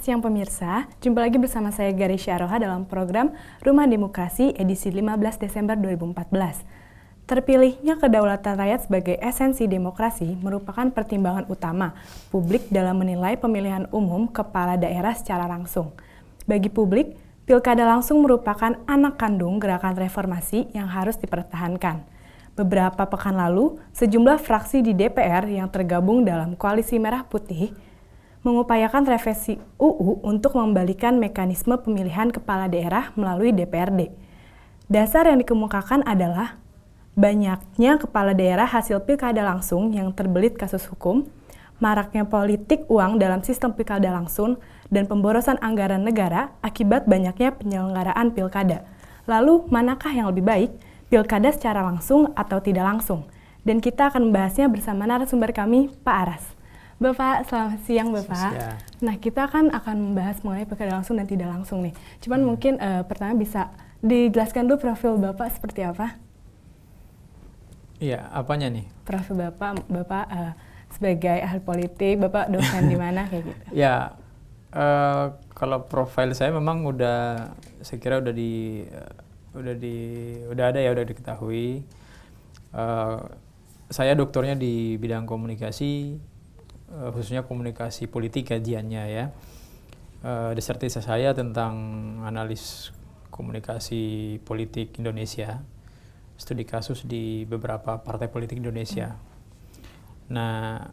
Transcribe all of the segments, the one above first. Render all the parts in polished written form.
Selamat siang pemirsa, jumpa lagi bersama saya Garisya Aroha dalam program Rumah Demokrasi edisi 15 Desember 2014. Terpilihnya kedaulatan rakyat sebagai esensi demokrasi merupakan pertimbangan utama publik dalam menilai pemilihan umum kepala daerah secara langsung. Bagi publik, pilkada langsung merupakan anak kandung gerakan reformasi yang harus dipertahankan. Beberapa pekan lalu, sejumlah fraksi di DPR yang tergabung dalam Koalisi Merah Putih mengupayakan revisi UU untuk membalikan mekanisme pemilihan kepala daerah melalui DPRD. Dasar yang dikemukakan adalah banyaknya kepala daerah hasil pilkada langsung yang terbelit kasus hukum, maraknya politik uang dalam sistem pilkada langsung, dan pemborosan anggaran negara akibat banyaknya penyelenggaraan pilkada. Lalu, manakah yang lebih baik, pilkada secara langsung atau tidak langsung? Dan kita akan membahasnya bersama narasumber kami, Pak Aras. Bapak, selamat siang Bapak. Ya. Nah, kita akan membahas mengenai pilkada langsung dan tidak langsung nih. Cuman mungkin pertama bisa dijelaskan dulu profil Bapak seperti apa? Iya, apanya nih? Profil Bapak sebagai ahli politik, Bapak dosen di mana kayak gitu? Ya, kalau profil saya memang saya kira udah diketahui. Saya doktornya di bidang komunikasi, khususnya komunikasi politik kajiannya ya. Disertasi saya tentang analis komunikasi politik Indonesia, studi kasus di beberapa partai politik Indonesia. Nah,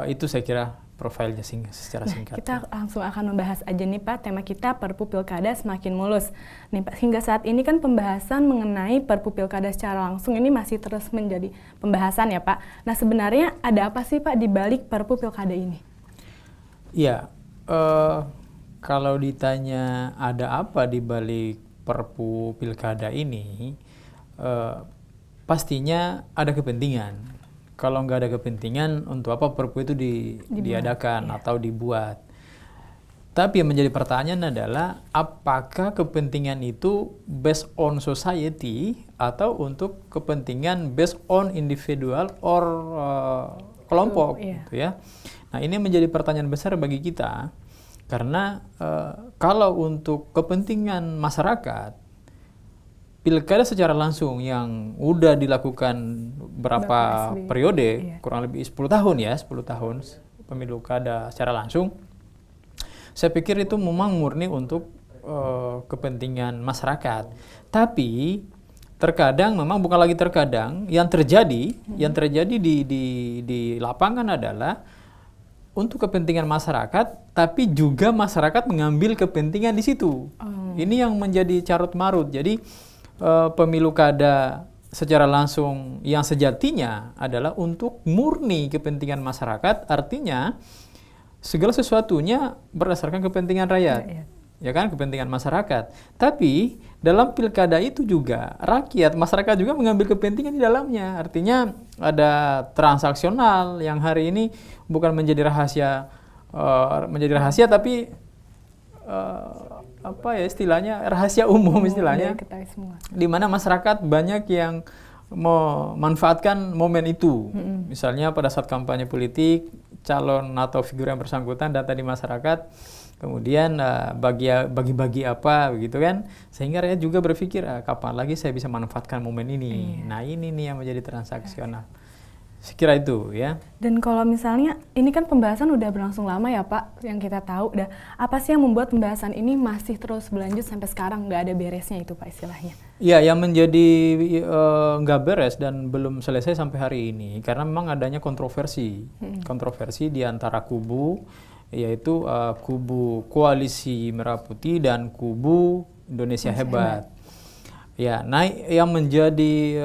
itu saya kira profilnya secara singkat. Kita langsung akan membahas aja nih Pak, tema kita Perpu Pilkada semakin mulus. Nih Pak, hingga saat ini kan pembahasan mengenai Perpu Pilkada secara langsung ini masih terus menjadi pembahasan ya Pak. Nah sebenarnya ada apa sih Pak di balik Perpu Pilkada ini? Iya, kalau ditanya ada apa di balik Perpu Pilkada ini, pastinya ada kepentingan. Kalau nggak ada kepentingan, untuk apa Perpu itu diadakan atau dibuat? Tapi yang menjadi pertanyaan adalah, apakah kepentingan itu based on society atau untuk kepentingan based on individual or kelompok, gitu ya? Nah, ini menjadi pertanyaan besar bagi kita, karena kalau untuk kepentingan masyarakat, pilkada secara langsung yang udah dilakukan berapa periode, kurang lebih 10 tahun ya, 10 tahun pemilu kada secara langsung, saya pikir itu memang murni untuk kepentingan masyarakat. Tapi terkadang, memang bukan lagi terkadang, yang terjadi di lapangan adalah untuk kepentingan masyarakat, tapi juga masyarakat mengambil kepentingan di situ. Ini yang menjadi carut marut. Jadi pemilu kada secara langsung yang sejatinya adalah untuk murni kepentingan masyarakat, artinya segala sesuatunya berdasarkan kepentingan rakyat, ya kan, kepentingan masyarakat. Tapi dalam pilkada itu juga masyarakat juga mengambil kepentingan di dalamnya. Artinya ada transaksional yang hari ini bukan menjadi rahasia, tapi istilahnya rahasia umum istilahnya, di mana masyarakat banyak yang memanfaatkan momen itu. Misalnya pada saat kampanye politik, calon atau figur yang bersangkutan data di masyarakat, kemudian bagi-bagi apa begitu kan, sehingga rakyat juga berpikir kapan lagi saya bisa manfaatkan momen ini. Nah, ini nih yang menjadi transaksional. Sekira itu ya. Dan kalau misalnya ini kan pembahasan udah berlangsung lama ya Pak, yang kita tahu. Apa sih yang membuat pembahasan ini masih terus berlanjut sampai sekarang, nggak ada beresnya itu Pak istilahnya? Ya, yang menjadi nggak beres dan belum selesai sampai hari ini karena memang adanya kontroversi di antara kubu, yaitu kubu Koalisi Merah Putih dan kubu Indonesia Hebat. Ya, nah yang menjadi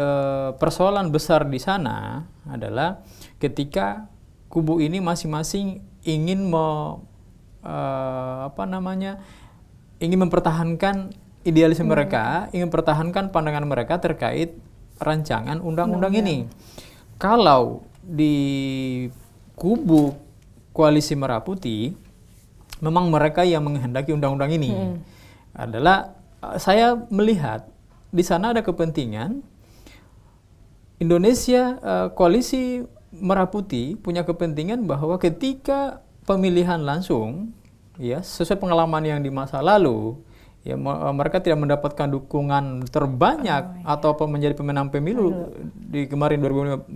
persoalan besar di sana adalah ketika kubu ini masing-masing ingin ingin mempertahankan idealisme mereka, ingin mempertahankan pandangan mereka terkait rancangan undang-undang ini. Kalau di kubu Koalisi Merah Putih, memang mereka yang menghendaki undang-undang ini adalah, saya melihat di sana ada kepentingan Indonesia, Koalisi Merah Putih punya kepentingan bahwa ketika pemilihan langsung ya sesuai pengalaman yang di masa lalu, ya mereka tidak mendapatkan dukungan terbanyak atau menjadi pemenang pemilu di kemarin 2014,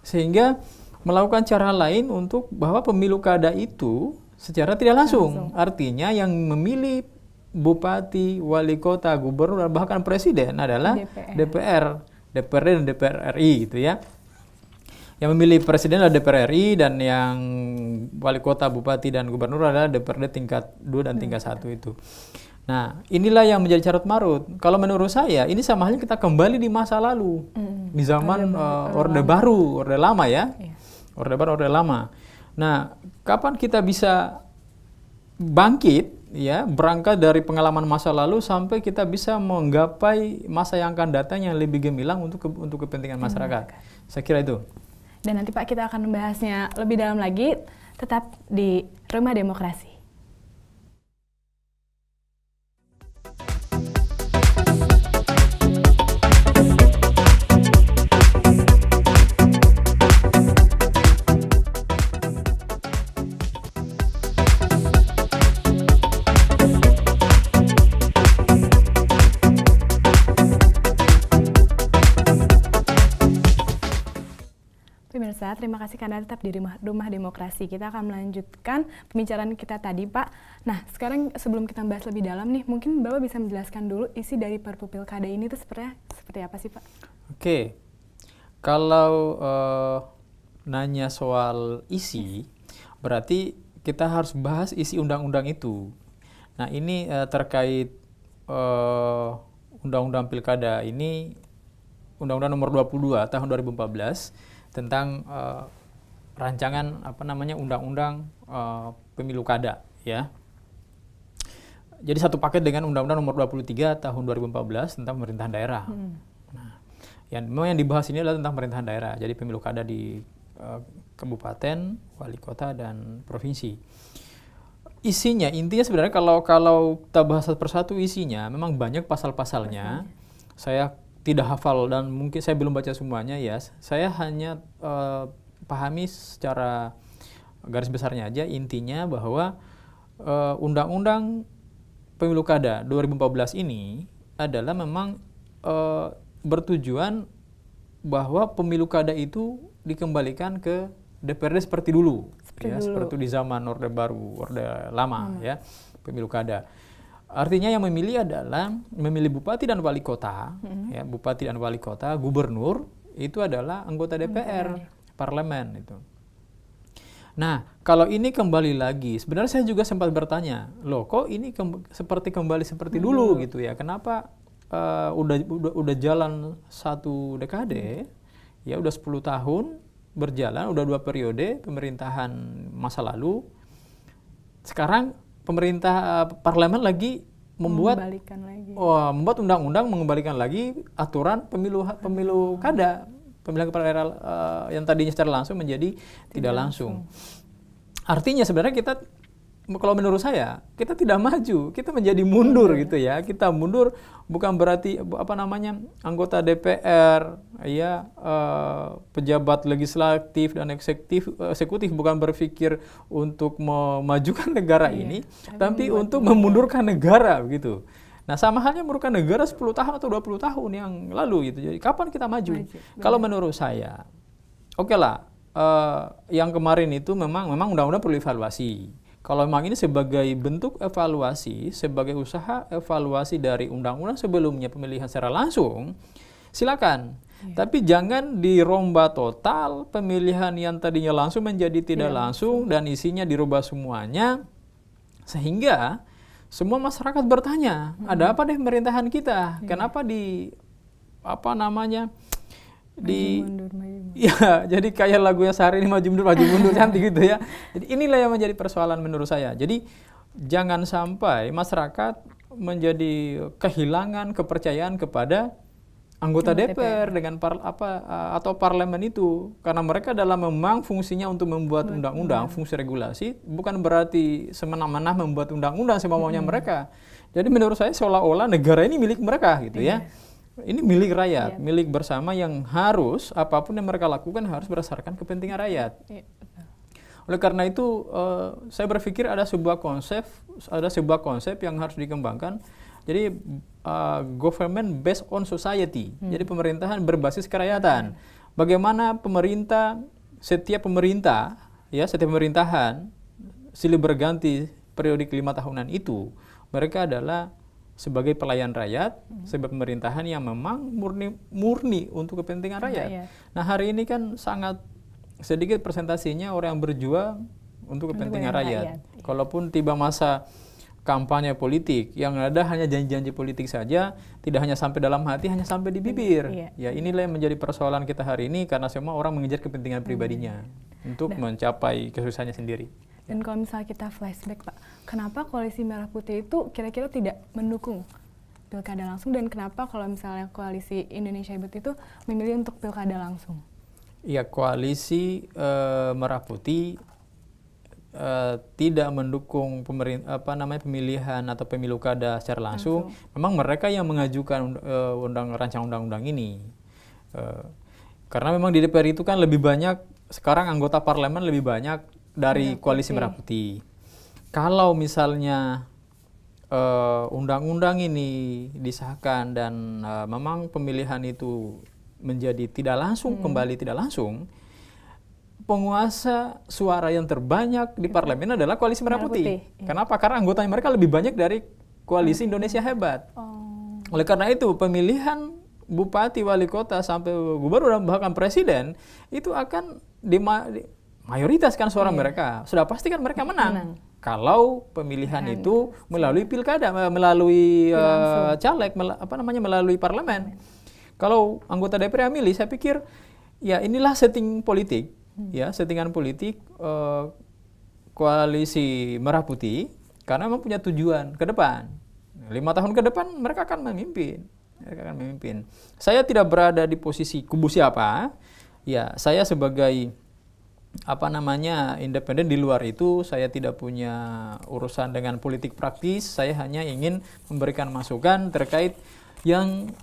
sehingga melakukan cara lain untuk bahwa pemilu kada itu secara tidak langsung. Artinya yang memilih bupati, wali kota, gubernur, bahkan presiden adalah DPRD dan DPR RI gitu ya. Yang memilih presiden adalah DPR RI, dan yang wali kota, bupati, dan gubernur adalah DPRD tingkat 2 dan tingkat 1 itu. Nah, inilah yang menjadi carut marut. Kalau menurut saya, ini sama halnya kita kembali di masa lalu. Di zaman Orde Baru, Orde Lama ya. Orde Baru, Orde Lama. Nah, kapan kita bisa bangkit, ya, berangkat dari pengalaman masa lalu sampai kita bisa menggapai masa yang akan datang yang lebih gemilang untuk kepentingan masyarakat. Saya kira itu. Dan nanti Pak, kita akan membahasnya lebih dalam lagi, tetap di Rumah Demokrasi. Pemirsa, terima kasih karena tetap di Rumah Demokrasi. Kita akan melanjutkan pembicaraan kita tadi, Pak. Nah, sekarang sebelum kita bahas lebih dalam nih, mungkin Bapak bisa menjelaskan dulu isi dari Perpu Pilkada ini tuh seperti apa sih, Pak? Oke. Kalau nanya soal isi, berarti kita harus bahas isi undang-undang itu. Nah, ini terkait Undang-Undang Pilkada ini, Undang-Undang Nomor 22 Tahun 2014 tentang rancangan Undang-Undang Pemilu Kada ya. Jadi satu paket dengan Undang-Undang Nomor 23 Tahun 2014 tentang pemerintahan daerah. Nah, yang dibahas ini adalah tentang pemerintahan daerah. Jadi pemilu kada di kabupaten, wali kota, dan provinsi. Isinya, intinya sebenarnya kalau kita bahas satu persatu isinya, memang banyak pasal-pasalnya. Saya tidak hafal dan mungkin saya belum baca semuanya ya. Saya hanya pahami secara garis besarnya aja. Intinya bahwa Undang-Undang Pemilu Kada 2014 ini adalah memang bertujuan bahwa pemilu kada itu dikembalikan ke DPRD seperti dulu. Seperti di zaman Orde Baru, Orde Lama ya, pemilu kada. Artinya yang memilih adalah memilih bupati dan wali kota, ya, bupati dan wali kota, gubernur itu adalah anggota DPR, parlemen itu. Nah, kalau ini kembali lagi, sebenarnya saya juga sempat bertanya, loh kok ini kembali seperti dulu gitu ya? Kenapa udah jalan 1 dekade, ya udah 10 tahun berjalan, udah 2 periode pemerintahan masa lalu, sekarang pemerintah parlemen lagi membuat undang-undang mengembalikan lagi aturan pemilu kada, pemilihan kepala daerah yang tadinya secara langsung menjadi tidak langsung. Artinya sebenarnya kita, kalau menurut saya, kita tidak maju, kita menjadi mundur gitu ya. Kita mundur bukan berarti anggota DPR ya, pejabat legislatif dan eksekutif bukan berpikir untuk memajukan negara ini, tapi untuk memundurkan negara gitu. Nah, sama halnya memundurkan negara 10 tahun atau 20 tahun yang lalu gitu. Jadi kapan kita maju? Kalau menurut saya, oke lah, yang kemarin itu memang undang-undang perlu evaluasi. Kalau memang ini sebagai bentuk evaluasi, sebagai usaha evaluasi dari undang-undang sebelumnya pemilihan secara langsung, silakan. Tapi jangan dirombak total, pemilihan yang tadinya langsung menjadi tidak langsung dan isinya dirubah semuanya, sehingga semua masyarakat bertanya, ada apa deh pemerintahan kita? Kenapa ya, jadi kayak lagunya Sehari ini maju mundur cantik gitu ya. Jadi inilah yang menjadi persoalan menurut saya. Jadi jangan sampai masyarakat menjadi kehilangan kepercayaan kepada anggota DPR dengan atau parlemen itu, karena mereka memang fungsinya untuk membuat undang-undang, fungsi regulasi, bukan berarti semena-mena membuat undang-undang semaunya mereka. Jadi menurut saya seolah-olah negara ini milik mereka gitu ya. Ini milik rakyat, milik bersama yang harus apapun yang mereka lakukan harus berdasarkan kepentingan rakyat. Oleh karena itu saya berpikir ada sebuah konsep yang harus dikembangkan. Jadi government based on society. Jadi pemerintahan berbasis kerakyatan. Bagaimana setiap pemerintahan silih berganti periodik 5 tahunan itu, mereka adalah sebagai pelayan rakyat, sebagai pemerintahan yang memang murni untuk kepentingan rakyat. Nah, hari ini kan sangat sedikit persentasinya orang yang berjuang untuk kepentingan rakyat. Kalaupun tiba masa kampanye politik, yang ada hanya janji-janji politik saja, tidak hanya sampai dalam hati, hanya sampai di bibir. Ya, inilah yang menjadi persoalan kita hari ini, karena semua orang mengejar kepentingan pribadinya untuk mencapai kesuksesannya sendiri. Dan kalau misalnya kita flashback, Pak, kenapa Koalisi Merah Putih itu kira-kira tidak mendukung pilkada langsung, dan kenapa kalau misalnya Koalisi Indonesia Hebat itu memilih untuk pilkada langsung? Ya, Koalisi Merah Putih tidak mendukung pemilihan atau pemilu kada secara langsung. Memang mereka yang mengajukan rancangan undang-undang ini. Karena memang di DPR itu kan lebih banyak, sekarang anggota parlemen lebih banyak dari Koalisi Merah Putih. Kalau misalnya undang-undang ini disahkan dan memang pemilihan itu menjadi tidak langsung, kembali tidak langsung, penguasa suara yang terbanyak di parlemen adalah Koalisi Merah Putih. Kenapa? Karena anggotanya mereka lebih banyak dari Koalisi Indonesia Hebat. Oleh karena itu, pemilihan bupati, wali kota, sampai gubernur dan bahkan presiden itu akan mayoritas kan suara mereka. Sudah pasti kan mereka menang. Kalau pemilihan itu melalui pilkada, melalui caleg, melalui parlemen. Kalau anggota DPR yang milih, saya pikir ya inilah setting politik, settingan politik Koalisi Merah Putih, karena memang punya tujuan ke depan. 5 tahun ke depan mereka akan memimpin. Saya tidak berada di posisi kubu siapa. Ya, saya sebagai independen di luar itu, saya tidak punya urusan dengan politik praktis. Saya hanya ingin memberikan masukan terkait yang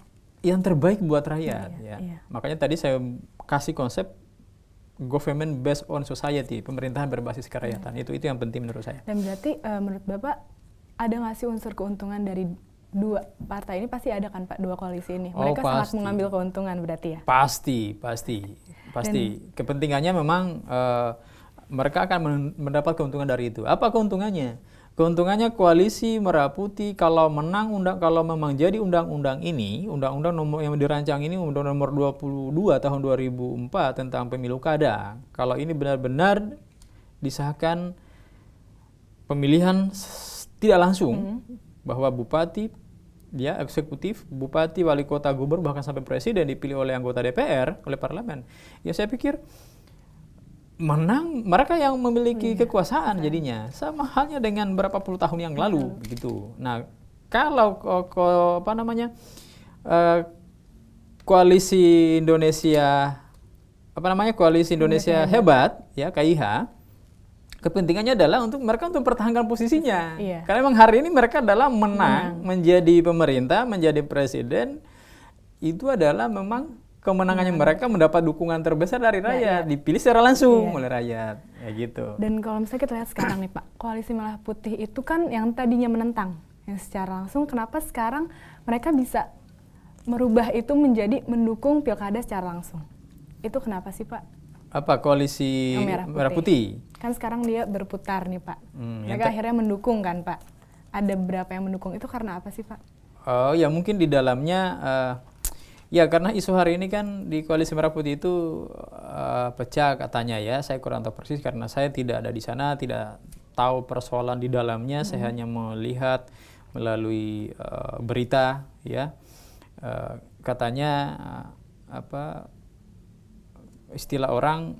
terbaik buat rakyat. Makanya tadi saya kasih konsep government based on society, pemerintahan berbasis kerakyatan. Itu yang penting menurut saya. Dan berarti menurut Bapak ada nggak sih unsur keuntungan dari dua partai ini? Pasti ada kan, Pak, dua koalisi ini. Mereka sangat mengambil keuntungan berarti ya? Pasti. Kepentingannya memang mereka akan mendapat keuntungan dari itu. Apa keuntungannya? Keuntungannya Koalisi Merah Putih kalau menang kalau memang jadi undang-undang nomor yang dirancang ini, undang nomor 22 tahun 2004 tentang pemilu kada. Kalau ini benar-benar disahkan pemilihan tidak langsung, bahwa bupati, eksekutif, bupati, wali kota, gubernur, bahkan sampai presiden dipilih oleh anggota DPR, oleh parlemen. Ya, saya pikir menang mereka yang memiliki kekuasaan jadinya, sama halnya dengan berapa puluh tahun yang lalu begitu. Nah, kalau Koalisi Indonesia Hebat, ya, KIH, kepentingannya adalah untuk mereka untuk mempertahankan posisinya. Karena memang hari ini mereka adalah menang, menjadi pemerintah, menjadi presiden, itu adalah memang kemenangannya mereka mendapat dukungan terbesar dari rakyat, dipilih secara langsung oleh rakyat, ya gitu. Dan kalau misalnya kita lihat sekarang nih, Pak, Koalisi Merah Putih itu kan yang tadinya menentang yang secara langsung, kenapa sekarang mereka bisa merubah itu menjadi mendukung pilkada secara langsung? Itu kenapa sih, Pak? Apa Koalisi Merah Putih? Kan sekarang dia berputar nih, Pak. Mereka akhirnya mendukung kan, Pak? Ada beberapa yang mendukung, itu karena apa sih, Pak? Oh ya, mungkin di dalamnya ya karena isu hari ini kan di Koalisi Merah Putih itu pecah katanya ya. Saya kurang tahu persis karena saya tidak ada di sana, tidak tahu persoalan di dalamnya. Saya hanya melihat melalui berita ya. Katanya istilah orang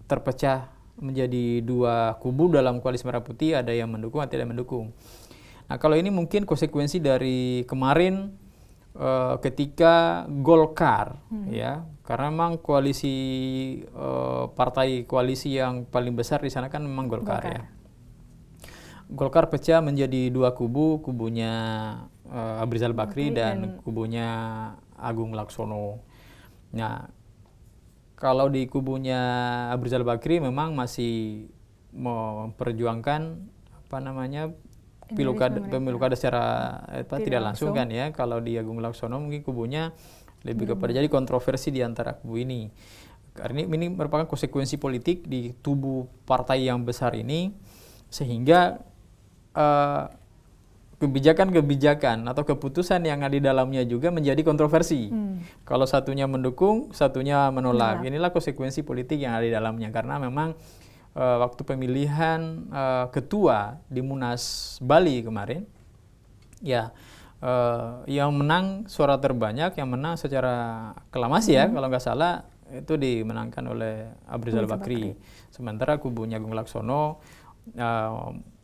terpecah menjadi dua kubu dalam Koalisi Merah Putih, ada yang mendukung, ada yang tidak mendukung. Nah, kalau ini mungkin konsekuensi dari kemarin ketika Golkar, ya, karena memang partai koalisi yang paling besar di sana kan memang Golkar. Ya. Golkar pecah menjadi dua kubunya Abu Rizal Bakri dan kubunya Agung Laksono. Nah, kalau di kubunya Abu Rizal Bakri memang masih memperjuangkan apa namanya pemilu kada secara tidak langsung kan ya. Kalau di Agung Laksono mungkin kubunya lebih kepada jadi kontroversi di antara kubu ini. Karena ini merupakan konsekuensi politik di tubuh partai yang besar ini, sehingga kebijakan-kebijakan atau keputusan yang ada di dalamnya juga menjadi kontroversi. Kalau satunya mendukung, satunya menolak. Inilah konsekuensi politik yang ada di dalamnya. Karena memang waktu pemilihan ketua di Munas Bali kemarin, ya yang menang suara terbanyak, yang menang secara aklamasi ya, kalau nggak salah itu dimenangkan oleh Abu Rizal Bakri. Sementara kubunya Agung Laksono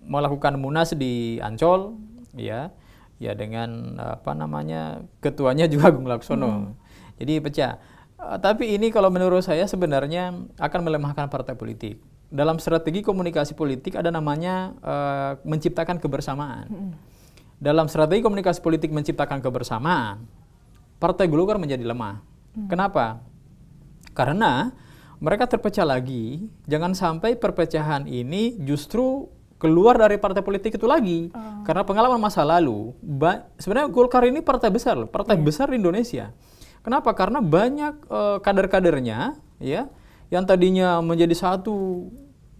melakukan Munas di Ancol, ya dengan apa namanya ketuanya juga Agung Laksono. Jadi pecah. Tapi ini kalau menurut saya sebenarnya akan melemahkan partai politik. Dalam strategi komunikasi politik ada namanya menciptakan kebersamaan. Dalam strategi komunikasi politik menciptakan kebersamaan, Partai Golkar menjadi lemah. Kenapa? Karena mereka terpecah lagi. Jangan sampai perpecahan ini justru keluar dari partai politik itu lagi. Karena pengalaman masa lalu, sebenarnya Golkar ini partai besar loh, partai besar di Indonesia. Kenapa? Karena banyak kader-kadernya ya yang tadinya menjadi satu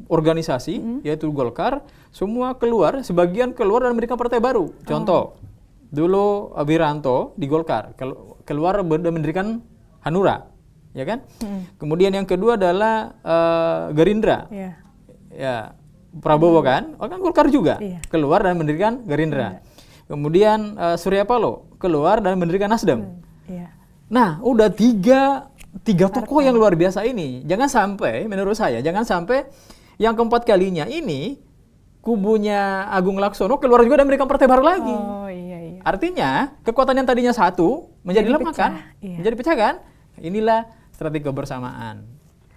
organisasi, yaitu Golkar, semua keluar, sebagian keluar dan mendirikan partai baru. Contoh, dulu Wiranto di Golkar, keluar dan mendirikan Hanura, ya kan? Kemudian yang kedua adalah Gerindra, ya Prabowo kan, kan Golkar juga, keluar dan mendirikan Gerindra. Kemudian Surya Paloh keluar dan mendirikan Nasdem. Nah, udah tiga tokoh yang luar biasa ini. Jangan sampai, menurut saya, jangan sampai yang keempat kalinya ini kubunya Agung Laksono keluar juga dan mendirikan partai baru lagi. Artinya kekuatan yang tadinya satu menjadi lemah kan, menjadi pecah kan. Inilah strategi kebersamaan.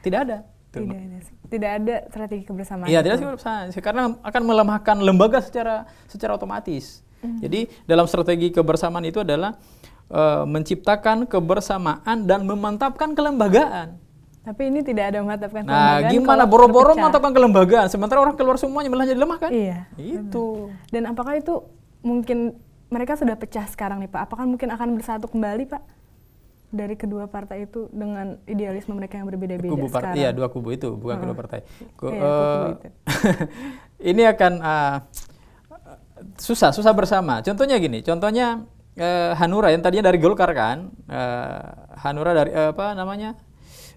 Tidak ada strategi kebersamaan. Iya, tidak ada kebersamaan. Karena akan melemahkan lembaga secara otomatis. Jadi dalam strategi kebersamaan itu adalah menciptakan kebersamaan dan memantapkan kelembagaan. Tapi ini tidak ada memantapkan kelembagaan. Nah, gimana boro-boro memantapkan kelembagaan sementara orang keluar semuanya malah jadi lemah kan? Iya. Itu. Dan apakah itu mungkin mereka sudah pecah sekarang nih Pak? Apakah mungkin akan bersatu kembali Pak? Dari kedua partai itu dengan idealisme mereka yang berbeda-beda sekarang. Iya, dua kubu itu, bukan kedua partai. Kubu itu. Ini akan susah bersama. Contohnya gini, Hanura yang tadinya dari Golkar kan, Hanura dari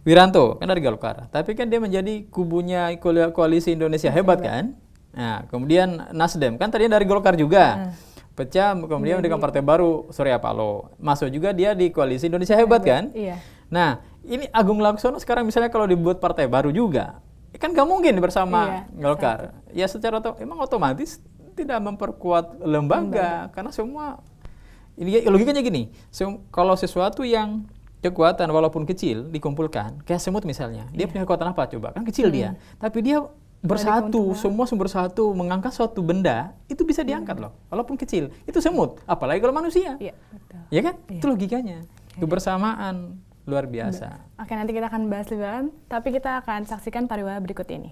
Wiranto kan dari Golkar, tapi kan dia menjadi kubunya koalisi Indonesia Hebat kan. Nah, kemudian Nasdem kan tadinya dari Golkar juga, pecah, kemudian mendirikan partai baru Surya Paloh, masuk juga dia di koalisi Indonesia Hebat kan. Nah, ini Agung Laksono sekarang misalnya kalau dibuat partai baru juga, kan nggak mungkin bersama Golkar. Ya secara emang otomatis tidak memperkuat lembaga. Karena semua ini logikanya gini, kalau sesuatu yang kekuatan walaupun kecil dikumpulkan, kayak semut misalnya, dia punya kekuatan apa coba? Kan kecil dia, tapi dia bersatu, semua bersatu mengangkat suatu benda, itu bisa diangkat loh, walaupun kecil. Itu semut, apalagi kalau manusia. Ya kan? Itu logikanya. Kebersamaan luar biasa. Oke, nanti kita akan bahas lebih dalam, tapi kita akan saksikan pariwara berikut ini.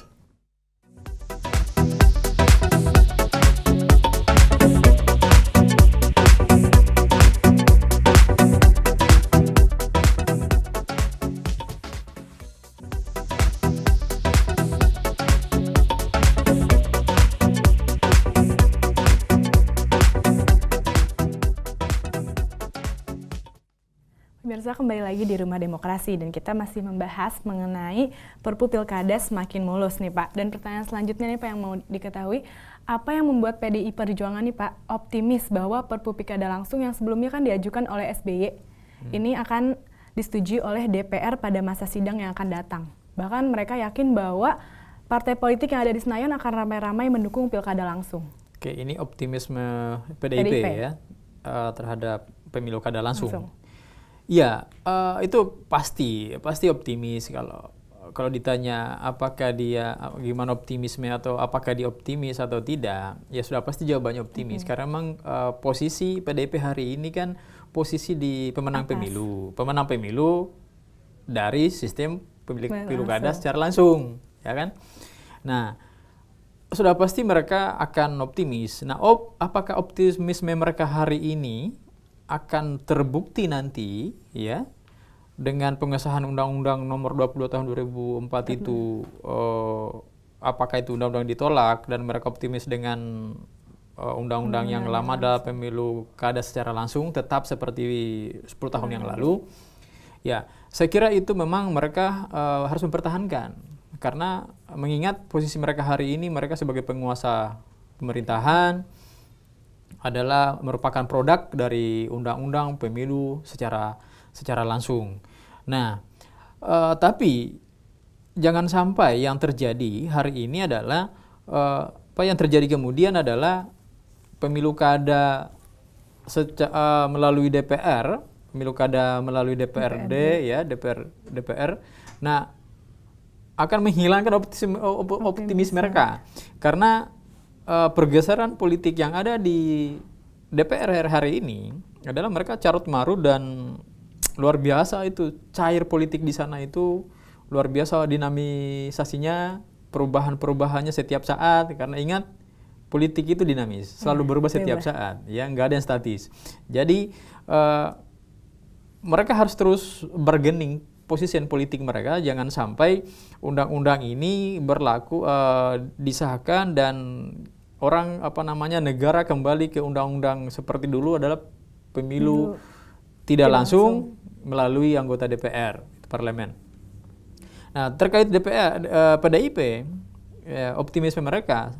Pemirsa, kembali lagi di Rumah Demokrasi dan kita masih membahas mengenai Perpu Pilkada semakin mulus nih Pak. Dan pertanyaan selanjutnya nih Pak yang mau diketahui, apa yang membuat PDI Perjuangan nih Pak optimis bahwa Perpu Pilkada langsung yang sebelumnya kan diajukan oleh SBY ini akan disetujui oleh DPR pada masa sidang yang akan datang. Bahkan mereka yakin bahwa partai politik yang ada di Senayan akan ramai-ramai mendukung Pilkada langsung. Oke, ini optimisme PDIP. Ya terhadap pemilu kada langsung. Ya, itu pasti optimis. Kalau ditanya apakah dia gimana optimisme atau apakah dia optimis atau tidak, ya sudah pasti jawabannya optimis. Karena memang posisi PDIP hari ini kan posisi di pemenang pemilu dari sistem pilkada secara langsung, ya kan? Nah, sudah pasti mereka akan optimis. Nah, apakah optimisme mereka hari ini akan terbukti nanti, ya, dengan pengesahan Undang-Undang Nomor 20 Tahun 2004 itu, apakah itu undang-undang ditolak dan mereka optimis dengan undang-undang yang lama dalam pemilu kada secara langsung tetap seperti 10 tahun yang lalu. Ya, saya kira itu memang mereka harus mempertahankan, karena mengingat posisi mereka hari ini, mereka sebagai penguasa pemerintahan adalah merupakan produk dari undang-undang pemilu secara langsung. Nah, tapi jangan sampai yang terjadi hari ini adalah apa yang terjadi kemudian adalah pemilu kada melalui DPR, pemilu kada melalui DPRD, ya, DPR. Nah, akan menghilangkan optimisme mereka, karena pergeseran politik yang ada di DPR hari ini adalah mereka carut marut dan luar biasa, itu cair politik di sana itu luar biasa dinamisasinya, perubahannya setiap saat, karena ingat politik itu dinamis, selalu berubah setiap saat, ya, nggak ada yang statis. Jadi mereka harus terus bargaining posisi politik mereka, jangan sampai undang-undang ini berlaku, disahkan dan orang negara kembali ke undang-undang seperti dulu, adalah pemilu tidak langsung melalui anggota DPR, parlemen. Nah, terkait DPR, PDIP, optimisme mereka,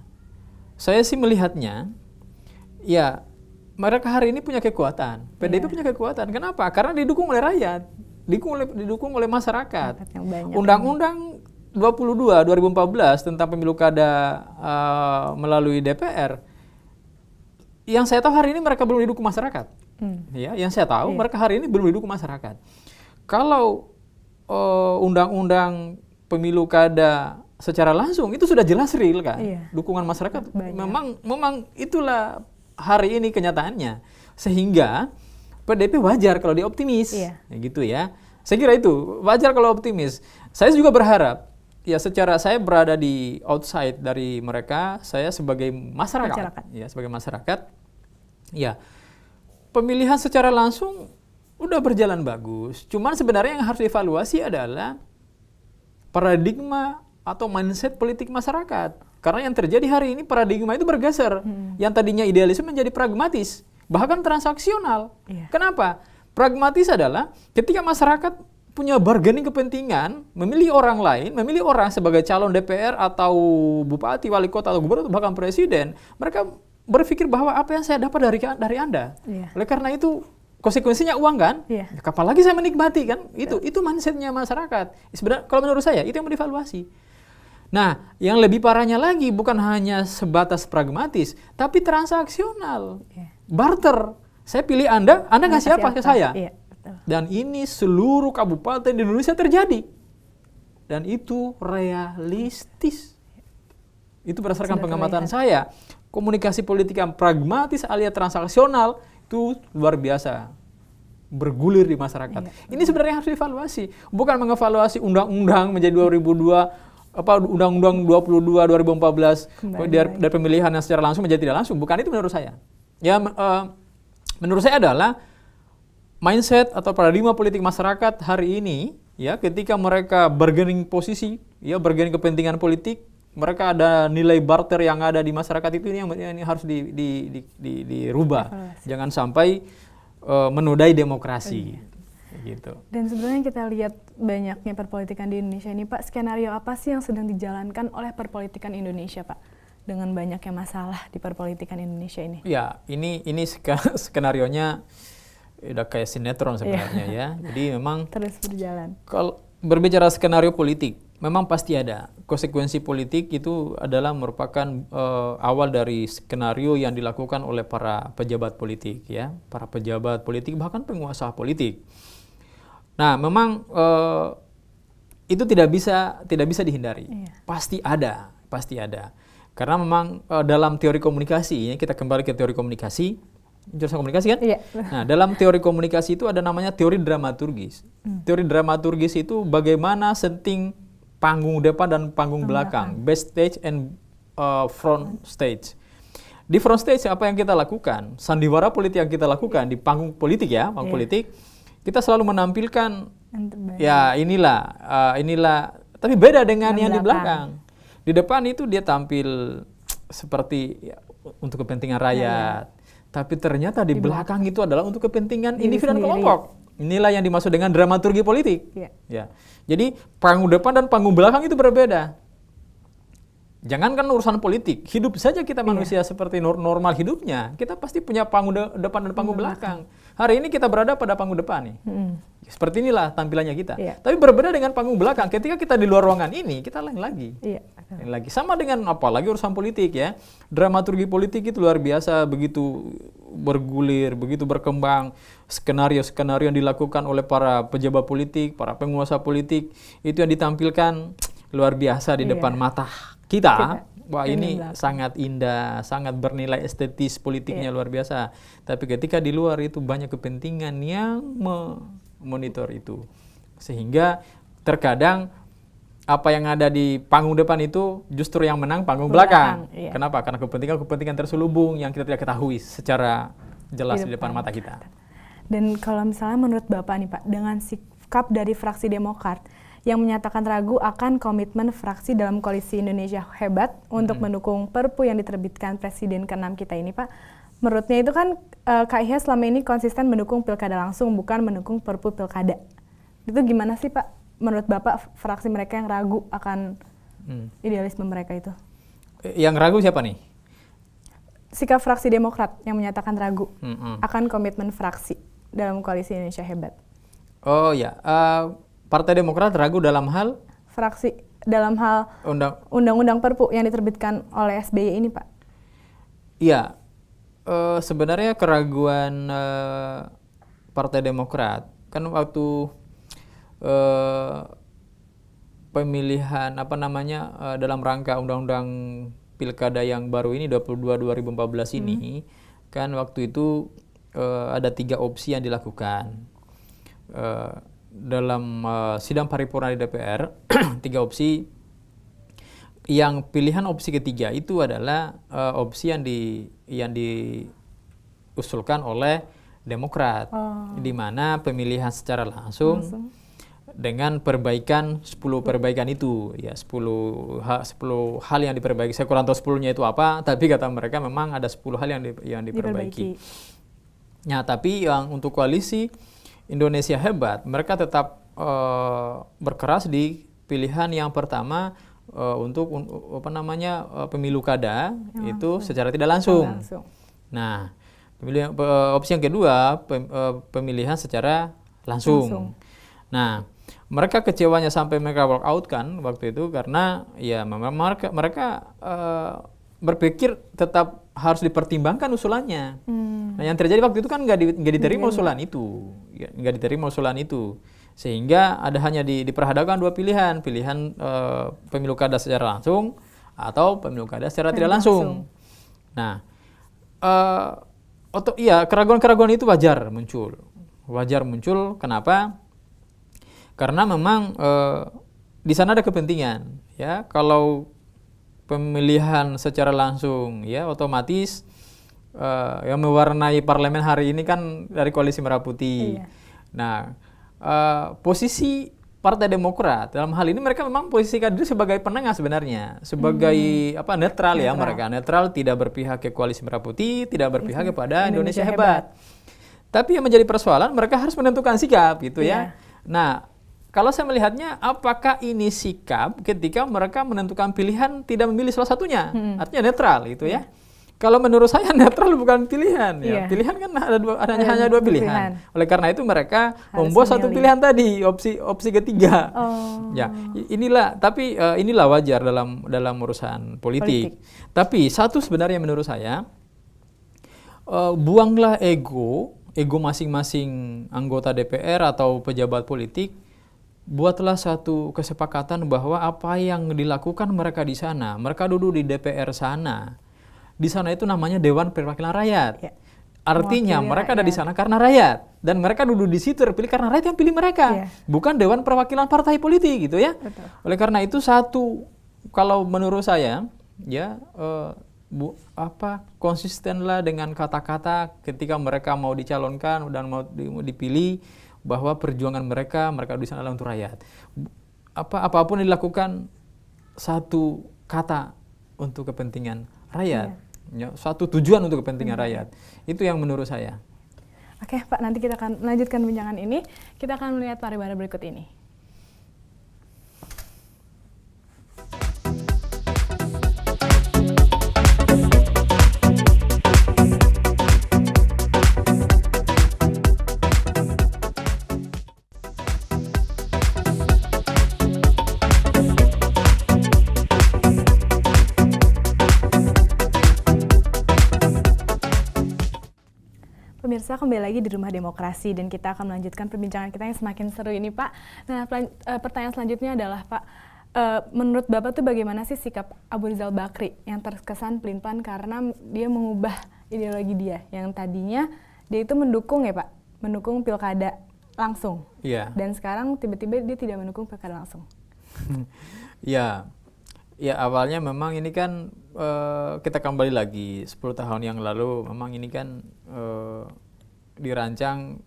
saya sih melihatnya, ya, mereka hari ini punya kekuatan. PDIP punya kekuatan. Kenapa? Karena didukung oleh rakyat, didukung oleh masyarakat. Undang-Undang 22 2014 tentang pemilu kada melalui DPR, yang saya tahu hari ini mereka belum didukung masyarakat. Ya, yang saya tahu mereka hari ini belum didukung masyarakat. Kalau undang-undang pemilu kada secara langsung itu sudah jelas real kan, dukungan masyarakat memang itulah hari ini kenyataannya, sehingga PDIP wajar kalau dia optimis, gitu ya. Saya kira itu wajar kalau optimis. Saya juga berharap, ya, secara saya berada di outside dari mereka, saya sebagai masyarakat. Ya, sebagai masyarakat, ya, pemilihan secara langsung udah berjalan bagus. Cuman sebenarnya yang harus dievaluasi adalah paradigma atau mindset politik masyarakat. Karena yang terjadi hari ini paradigma itu bergeser. Yang tadinya idealisme menjadi pragmatis, bahkan transaksional. Kenapa? Pragmatis adalah ketika masyarakat punya bargaining kepentingan, memilih orang lain, memilih orang sebagai calon DPR atau bupati, wali kota, atau gubernur, bahkan presiden, mereka berpikir bahwa apa yang saya dapat dari Anda. Oleh karena itu konsekuensinya uang kan? Apalagi saya menikmati kan? Itu mindsetnya masyarakat. Sebenarnya kalau menurut saya itu yang mau dievaluasi. Nah, yang lebih parahnya lagi bukan hanya sebatas pragmatis, tapi transaksional, barter. Saya pilih Anda ngasih apa ke saya? Dan ini seluruh kabupaten di Indonesia terjadi. Dan itu realistis. Itu berdasarkan pengamatan saya. Komunikasi politik yang pragmatis alias transaksional itu luar biasa bergulir di masyarakat. Ini sebenarnya harus dievaluasi, bukan mengevaluasi undang-undang menjadi 2002, undang-undang 22 2014 dari pemilihan yang secara langsung menjadi tidak langsung. Bukan itu menurut saya. Ya, menurut saya adalah mindset atau paradigma politik masyarakat hari ini, ya, ketika mereka bargaining posisi, ya, bargaining kepentingan politik, mereka ada nilai barter yang ada di masyarakat itu, yang harus dirubah. Jangan sampai menodai demokrasi. Gitu. Dan sebenarnya kita lihat banyaknya perpolitikan di Indonesia ini, Pak, skenario apa sih yang sedang dijalankan oleh perpolitikan Indonesia, Pak, dengan banyaknya masalah di perpolitikan Indonesia ini? Ya, ini skenarionya udah kayak sinetron sebenarnya, ya. Jadi memang terus berjalan. Kalau berbicara skenario politik, memang pasti ada. Konsekuensi politik itu adalah merupakan awal dari skenario yang dilakukan oleh para pejabat politik, ya, para pejabat politik, bahkan penguasa politik. Nah, memang itu tidak bisa dihindari. Pasti ada. Karena memang dalam teori komunikasi, ya, kita kembali ke teori komunikasi, jurusan komunikasi kan? Iya. Nah, dalam teori komunikasi itu ada namanya teori dramaturgis. Teori dramaturgis itu bagaimana setting panggung depan dan panggung belakang, backstage and front stage. Di front stage apa yang kita lakukan? Sandiwara politik yang kita lakukan di panggung politik ya, panggung politik, kita selalu menampilkan ya inilah, tapi beda dengan yang di belakang. Di depan itu dia tampil seperti ya, untuk kepentingan rakyat, tapi ternyata di belakang itu adalah untuk kepentingan individu dan kelompok. Inilah yang dimaksud dengan dramaturgi politik. Ya. Jadi panggung depan dan panggung belakang itu berbeda. Jangankan urusan politik, hidup saja kita manusia seperti normal hidupnya, kita pasti punya panggung depan dan panggung belakang. Hari ini kita berada pada panggung depan nih. Seperti inilah tampilannya kita. Tapi berbeda dengan panggung belakang. Ketika kita di luar ruangan ini, kita lain lagi. Lain lagi. Sama dengan apalagi urusan politik ya. Dramaturgi politik itu luar biasa, begitu bergulir, begitu berkembang. Skenario-skenario yang dilakukan oleh para pejabat politik, para penguasa politik, itu yang ditampilkan luar biasa di depan mata kita. Wah, ini sangat indah, sangat bernilai estetis politiknya luar biasa. Tapi ketika di luar itu banyak kepentingan yang memonitor itu. Sehingga terkadang apa yang ada di panggung depan itu justru yang menang panggung belakang. Kenapa? Karena kepentingan terselubung yang kita tidak ketahui secara jelas di depan mata kita. Dan kalau misalnya menurut Bapak nih Pak, dengan sikap dari fraksi Demokrat yang menyatakan ragu akan komitmen fraksi dalam koalisi Indonesia Hebat untuk mendukung Perpu yang diterbitkan Presiden ke-6 kita ini, Pak. Menurutnya itu kan KIH selama ini konsisten mendukung pilkada langsung, bukan mendukung Perpu pilkada. Itu gimana sih, Pak? Menurut Bapak, fraksi mereka yang ragu akan idealisme mereka itu? Yang ragu siapa nih? Sikap fraksi Demokrat yang menyatakan ragu akan komitmen fraksi dalam koalisi Indonesia Hebat. Oh ya, Partai Demokrat ragu dalam hal? Fraksi dalam hal undang-undang Perpu yang diterbitkan oleh SBY ini, Pak. Iya, sebenarnya keraguan Partai Demokrat kan waktu pemilihan dalam rangka undang-undang pilkada yang baru ini 22 2014 ini kan waktu itu ada 3 opsi yang dilakukan. Dalam sidang paripurna di DPR 3 opsi, yang pilihan opsi ketiga itu adalah opsi yang diusulkan oleh Demokrat, di mana pemilihan secara langsung dengan perbaikan 10 perbaikan itu ya 10 hal yang diperbaiki. Saya kurang tahu 10-nya itu apa, tapi kata mereka memang ada 10 hal yang diperbaiki. Nah, tapi yang untuk koalisi Indonesia Hebat, mereka tetap berkeras di pilihan yang pertama untuk pemilu kada itu secara tidak langsung. Nah, opsi yang kedua pemilihan secara langsung. Nah, mereka kecewanya sampai mereka walk out kan waktu itu karena ya mereka berpikir tetap harus dipertimbangkan usulannya. Nah, yang terjadi waktu itu kan nggak diterima usulan itu, sehingga ada hanya diperhadapkan 2 pilihan pemilu kada secara langsung atau pemilu kada secara tidak langsung. Nah, keraguan-keraguan itu wajar muncul. Kenapa? Karena memang di sana ada kepentingan, ya. Kalau pemilihan secara langsung, ya otomatis yang mewarnai parlemen hari ini kan dari koalisi Merah Putih. Nah, posisi Partai Demokrat dalam hal ini mereka memang posisikan diri sebagai penengah sebenarnya, sebagai netral ya, mereka netral, tidak berpihak ke koalisi Merah Putih, tidak berpihak kepada Indonesia Hebat. Tapi yang menjadi persoalan mereka harus menentukan sikap gitu ya. Nah, kalau saya melihatnya, apakah ini sikap ketika mereka menentukan pilihan tidak memilih salah satunya, artinya netral gitu ya. Kalau menurut saya netral bukan pilihan, ya. Pilihan kan hanya 2 pilihan. Oleh karena itu mereka membuat satu pilihan tadi, opsi ketiga. Ya, inilah wajar dalam urusan politik. Tapi satu sebenarnya menurut saya, buanglah ego masing-masing anggota DPR atau pejabat politik. Buatlah satu kesepakatan bahwa apa yang dilakukan mereka di sana, mereka duduk di DPR sana. Di sana itu namanya Dewan Perwakilan Rakyat. Artinya mewakili mereka ada di rakyat. sana karena rakyat, dan mereka duduk di situ terpilih karena rakyat yang pilih mereka, Iya. bukan Dewan Perwakilan Partai Politik gitu ya. Betul. Oleh karena itu kalau menurut saya ya konsistenlah dengan kata-kata ketika mereka mau dicalonkan dan mau dipilih, bahwa perjuangan mereka di sana adalah untuk rakyat. Apapun yang dilakukan, satu kata untuk kepentingan rakyat, ya, satu tujuan untuk kepentingan rakyat. Itu yang menurut saya. Oke, Pak, nanti kita akan melanjutkan bincangan ini. Kita akan melihat pariwara berikut ini. Pemirsa, kembali lagi di Rumah Demokrasi dan kita akan melanjutkan perbincangan kita yang semakin seru ini, Pak. Nah, pertanyaan selanjutnya adalah, Pak, menurut Bapak tuh bagaimana sih sikap Abu Rizal Bakri yang terkesan pelin-pelan karena dia mengubah ideologi dia yang tadinya dia itu mendukung ya, Pak, mendukung pilkada langsung. Iya. Dan sekarang tiba-tiba dia tidak mendukung pilkada langsung. Ya, awalnya memang ini kan kita kembali lagi 10 tahun yang lalu, memang ini kan dirancang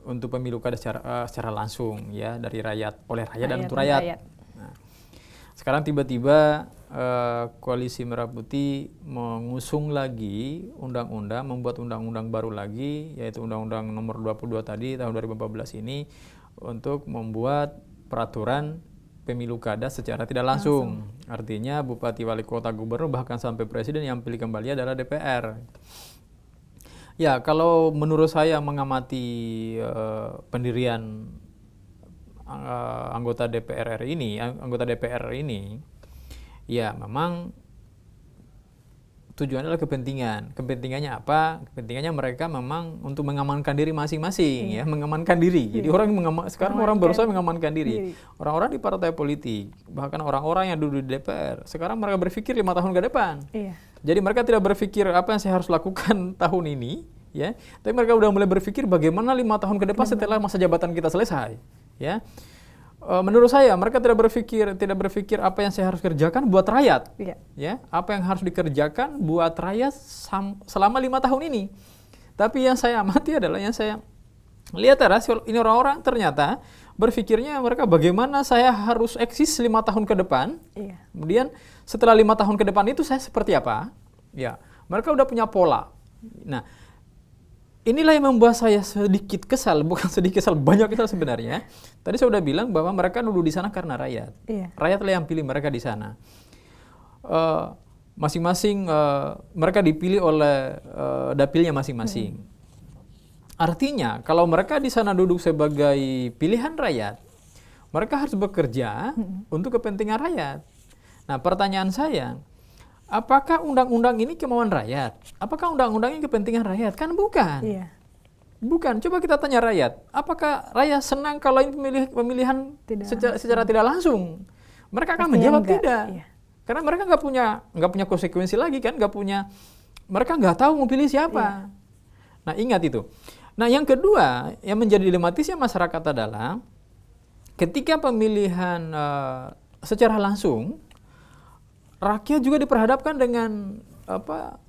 untuk pemilu kada secara langsung ya, dari rakyat, oleh rakyat dan untuk rakyat. Nah, sekarang tiba-tiba koalisi Merah Putih mengusung lagi undang-undang, membuat undang-undang baru lagi, yaitu Undang-Undang Nomor 22 tadi tahun 2014 ini, untuk membuat peraturan pemilu kada secara tidak langsung. Artinya bupati, wali kota, gubernur, bahkan sampai presiden yang pilih kembali adalah DPR. Ya, kalau menurut saya mengamati pendirian anggota DPR ini, ya memang tujuannya adalah kepentingan. Kepentingannya apa? Kepentingannya mereka memang untuk mengamankan diri masing-masing, ya, mengamankan diri. Jadi sekarang orang berusaha mengamankan diri. Orang-orang di partai politik, bahkan orang-orang yang duduk di DPR, sekarang mereka berpikir 5 tahun ke depan. Iya. Jadi mereka tidak berpikir apa yang saya harus lakukan tahun ini, ya, tapi mereka udah mulai berpikir bagaimana 5 tahun ke depan setelah masa jabatan kita selesai, ya. Menurut saya mereka tidak berpikir apa yang saya harus kerjakan buat rakyat, ya, apa yang harus dikerjakan buat rakyat selama 5 tahun ini. Tapi yang saya amati adalah, yang saya lihat adalah ini orang-orang ternyata berpikirnya mereka bagaimana saya harus eksis 5 tahun ke depan. Iya. Kemudian setelah 5 tahun ke depan itu saya seperti apa? Ya, mereka udah punya pola. Nah, inilah yang membuat saya sedikit kesal, bukan sedikit kesal, banyak kesal sebenarnya. Tadi saya sudah bilang bahwa mereka duduk di sana karena rakyat. Iya. Rakyatlah yang pilih mereka di sana. Masing-masing mereka dipilih oleh dapilnya masing-masing. Artinya kalau mereka di sana duduk sebagai pilihan rakyat, mereka harus bekerja untuk kepentingan rakyat. Nah, pertanyaan saya, apakah undang-undang ini kemauan rakyat? Apakah undang-undang ini kepentingan rakyat? Kan bukan. Iya. Bukan. Coba kita tanya rakyat, apakah rakyat senang kalau ini pemilihan secara tidak langsung? Mereka akan menjawab tidak. Iya. Karena mereka nggak punya konsekuensi lagi kan, mereka nggak tahu mau pilih siapa. Iya. Nah, ingat itu. Nah, yang kedua yang menjadi dilematisnya masyarakat adalah ketika pemilihan secara langsung, rakyat juga diperhadapkan dengan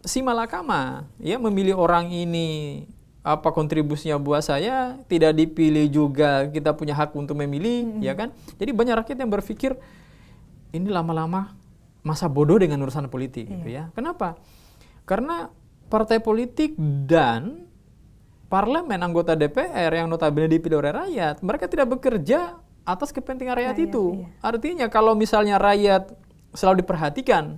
si malakama, ya, memilih orang ini apa kontribusinya buat saya, tidak dipilih juga kita punya hak untuk memilih, ya kan? Jadi banyak rakyat yang berpikir ini lama-lama masa bodoh dengan urusan politik, gitu ya. Kenapa? Karena partai politik dan parlemen, anggota DPR yang notabene dipilih oleh rakyat, mereka tidak bekerja atas kepentingan rakyat itu. Iya. Artinya kalau misalnya rakyat selalu diperhatikan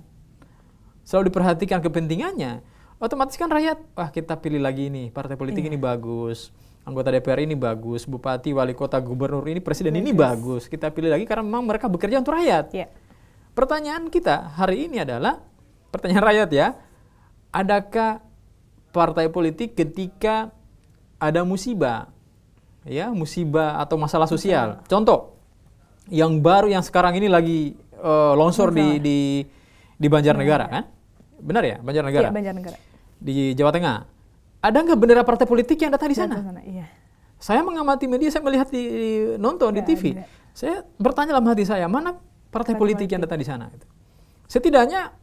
kepentingannya, otomatis kan rakyat, wah kita pilih lagi ini, partai politik ini bagus, anggota DPR ini bagus, bupati, wali kota, gubernur ini, presiden ini bagus, kita pilih lagi karena memang mereka bekerja untuk rakyat. Yeah. Pertanyaan kita hari ini adalah, pertanyaan rakyat ya, adakah partai politik ketika ada musibah, ya, musibah atau masalah sosial, contoh, yang baru yang sekarang ini lagi longsor di Banjarnegara kan? Benar ya? Banjarnegara? Iya, Banjarnegara. Di Jawa Tengah. ada nggak bendera partai politik yang datang di sana? Iya. Saya mengamati media, saya melihat nonton di TV. Ada. Saya bertanya dalam hati saya, mana partai politik yang datang di sana? Gitu. Setidaknya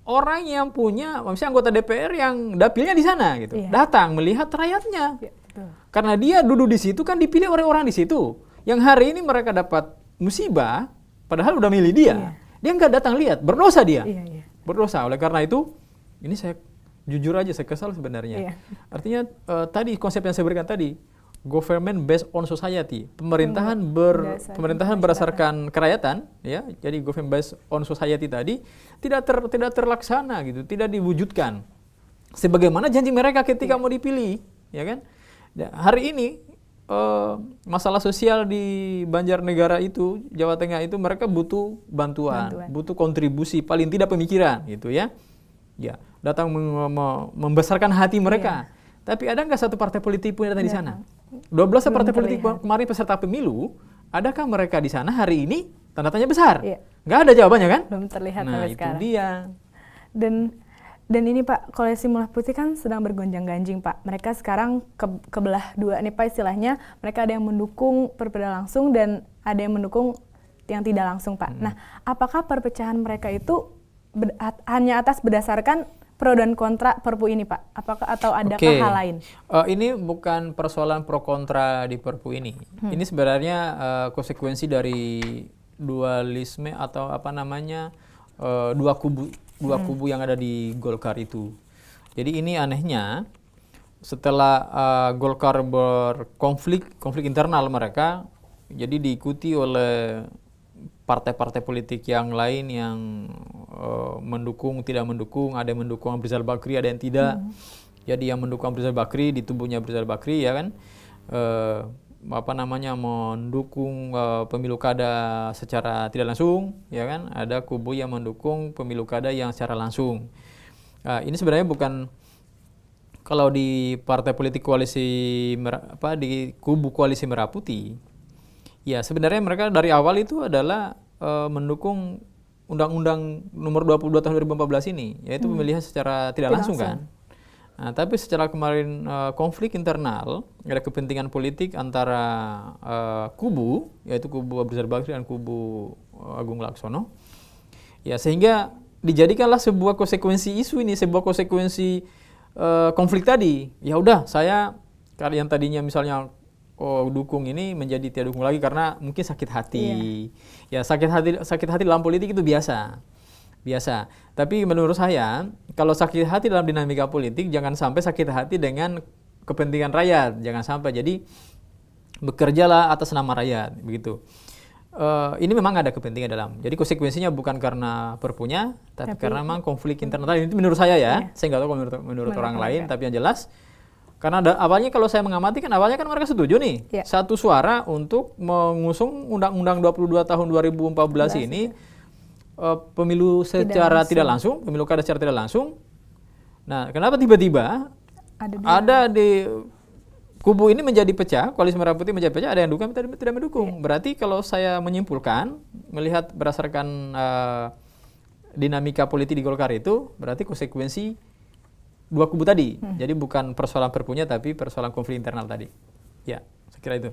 orang yang punya, misalnya anggota DPR yang dapilnya di sana, gitu, datang melihat rakyatnya. Iya, betul. Karena dia duduk di situ kan dipilih oleh orang di situ. Yang hari ini mereka dapat musibah, padahal udah milih dia. Iya. Dia nggak datang lihat, berdosa dia. Iya. Berdosa. Oleh karena itu, ini saya jujur aja, saya kesal sebenarnya. Iya. Artinya tadi konsep yang saya berikan tadi, government based on society, pemerintahan berdasarkan kerakyatan, ya. Jadi government based on society tadi tidak terlaksana gitu, tidak diwujudkan. Sebagaimana janji mereka ketika mau dipilih, ya kan? Hari ini masalah sosial di Banjarnegara itu, Jawa Tengah itu mereka butuh bantuan, butuh kontribusi, paling tidak pemikiran, gitu ya. Ya, datang membesarkan hati mereka. Tapi ada nggak satu partai politik pun yang datang di sana? 12 partai politik kemarin peserta pemilu, adakah mereka di sana hari ini? Tanda tanya besar. Nggak ada jawabannya kan? Belum terlihat sampai sekarang. Nah, itu dia. Dan ini Pak, Koalisi Merah Putih kan sedang bergonjang-ganjing Pak. Mereka sekarang kebelah dua nih Pak istilahnya. Mereka ada yang mendukung perpres langsung dan ada yang mendukung yang tidak langsung Pak. Nah, apakah perpecahan mereka itu hanya atas berdasarkan pro dan kontra Perpu ini Pak? Apakah atau adakah hal lain? Ini bukan persoalan pro kontra di Perpu ini. Ini sebenarnya konsekuensi dari dualisme atau apa namanya dua kubu yang ada di Golkar itu. Jadi ini anehnya setelah Golkar konflik internal mereka, jadi diikuti oleh partai-partai politik yang lain yang mendukung, tidak mendukung, ada yang mendukung Abu Rizal Bakri, ada yang tidak. Jadi yang mendukung Abu Rizal Bakri, di tubuhnya Abu Rizal Bakri ya kan, mendukung pemilu kada secara tidak langsung, ya kan, ada kubu yang mendukung pemilu kada yang secara langsung. Ini sebenarnya bukan, kalau di partai politik koalisi di kubu Koalisi Merah Putih, ya sebenarnya mereka dari awal itu adalah mendukung Undang-Undang Nomor 22 Tahun 2014 ini, yaitu pemilihan secara tidak langsung kan. Nah, tapi setelah kemarin konflik internal, ada kepentingan politik antara kubu, yaitu kubu Abu Rizal Bakri dan kubu Agung Laksono, ya sehingga dijadikanlah sebuah konsekuensi isu ini, sebuah konsekuensi konflik tadi. Ya udah, saya yang tadinya misalnya dukung ini menjadi tidak dukung lagi karena mungkin sakit hati. Ya sakit hati dalam politik itu biasa. Tapi menurut saya, kalau sakit hati dalam dinamika politik, jangan sampai sakit hati dengan kepentingan rakyat, jangan sampai. Jadi bekerjalah atas nama rakyat, begitu. Ini memang ada kepentingan dalam. Jadi konsekuensinya bukan karena perpunya, tapi karena memang konflik internal. Itu menurut saya ya. Saya nggak tahu menurut orang lain, tapi yang jelas. Karena awalnya kalau saya mengamati kan awalnya kan mereka setuju nih. Satu suara untuk mengusung Undang-Undang 22 tahun 2014 ini. Pemilu secara tidak langsung, pemilu kada secara tidak langsung. Nah, kenapa tiba-tiba ada di kubu ini menjadi pecah, Koalisi Merah Putih menjadi pecah, ada yang dukung, tidak mendukung. Berarti kalau saya menyimpulkan, melihat berdasarkan dinamika politik di Golkar itu, berarti konsekuensi dua kubu tadi. Jadi bukan persoalan perpunya, tapi persoalan konflik internal tadi. Ya, saya kira itu.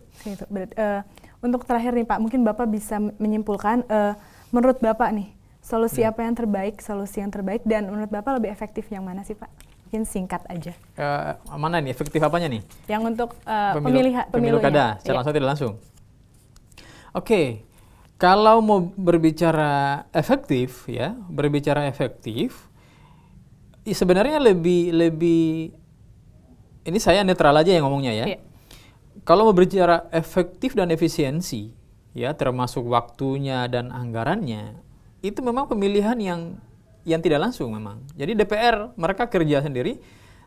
Untuk terakhir nih Pak, mungkin Bapak bisa menyimpulkan, menurut Bapak nih, solusi apa yang terbaik, solusi yang terbaik, dan menurut Bapak lebih efektif yang mana sih Pak? Mungkin singkat aja. Mana nih, efektif apanya nih? Yang untuk pemilu kada, secara langsung tidak langsung. Oke, kalau mau berbicara efektif, ya, sebenarnya lebih ini saya netral aja yang ngomongnya ya. Kalau mau berbicara efektif dan efisiensi, ya termasuk waktunya dan anggarannya, itu memang pemilihan yang tidak langsung memang. Jadi DPR mereka kerja sendiri,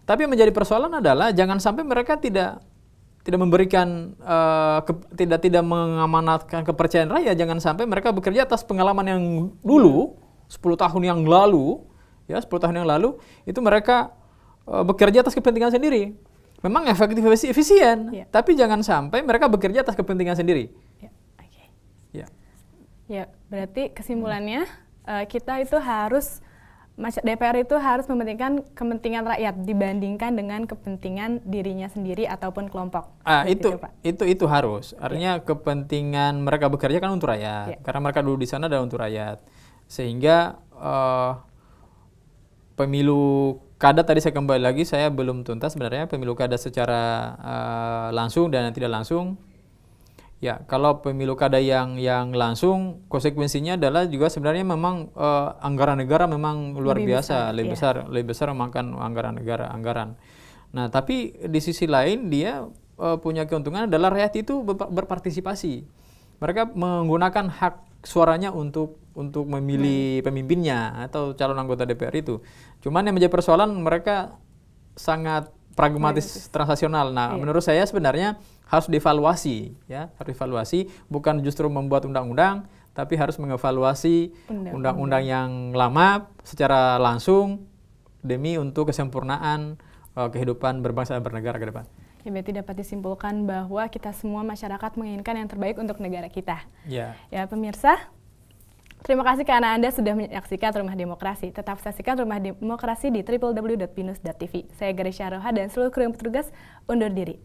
tapi yang menjadi persoalan adalah jangan sampai mereka tidak memberikan tidak mengamanatkan kepercayaan rakyat, jangan sampai mereka bekerja atas pengalaman yang dulu 10 tahun yang lalu, ya 10 tahun yang lalu itu mereka bekerja atas kepentingan sendiri. Memang efektif efisien, tapi jangan sampai mereka bekerja atas kepentingan sendiri. Ya, berarti kesimpulannya kita itu harus DPR itu harus mementingkan kepentingan rakyat dibandingkan dengan kepentingan dirinya sendiri ataupun kelompok. Itu harus. Artinya kepentingan mereka bekerja kan untuk rakyat. Karena mereka dulu di sana adalah untuk rakyat. Sehingga pemilu kada tadi saya kembali lagi, saya belum tuntas sebenarnya pemilu kada secara langsung dan tidak langsung. Ya, kalau pemilu kada yang langsung, konsekuensinya adalah juga sebenarnya memang anggaran negara memang luar biasa, lebih besar memakan anggaran negara, Nah, tapi di sisi lain dia punya keuntungan adalah rakyat itu berpartisipasi. Mereka menggunakan hak suaranya untuk memilih pemimpinnya atau calon anggota DPR itu. Cuman yang menjadi persoalan mereka sangat pragmatis transaksional. Nah, menurut saya sebenarnya harus dievaluasi, ya, harus dievaluasi, bukan justru membuat undang-undang, tapi harus mengevaluasi undang-undang yang lama secara langsung demi untuk kesempurnaan kehidupan berbangsa dan bernegara ke depan. Ya, berarti dapat disimpulkan bahwa kita semua masyarakat menginginkan yang terbaik untuk negara kita. Ya, pemirsa, terima kasih karena Anda sudah menyaksikan Rumah Demokrasi. Tetap saksikan Rumah Demokrasi di www.binus.tv. Saya Garisha Roha dan seluruh kru yang bertugas undur diri.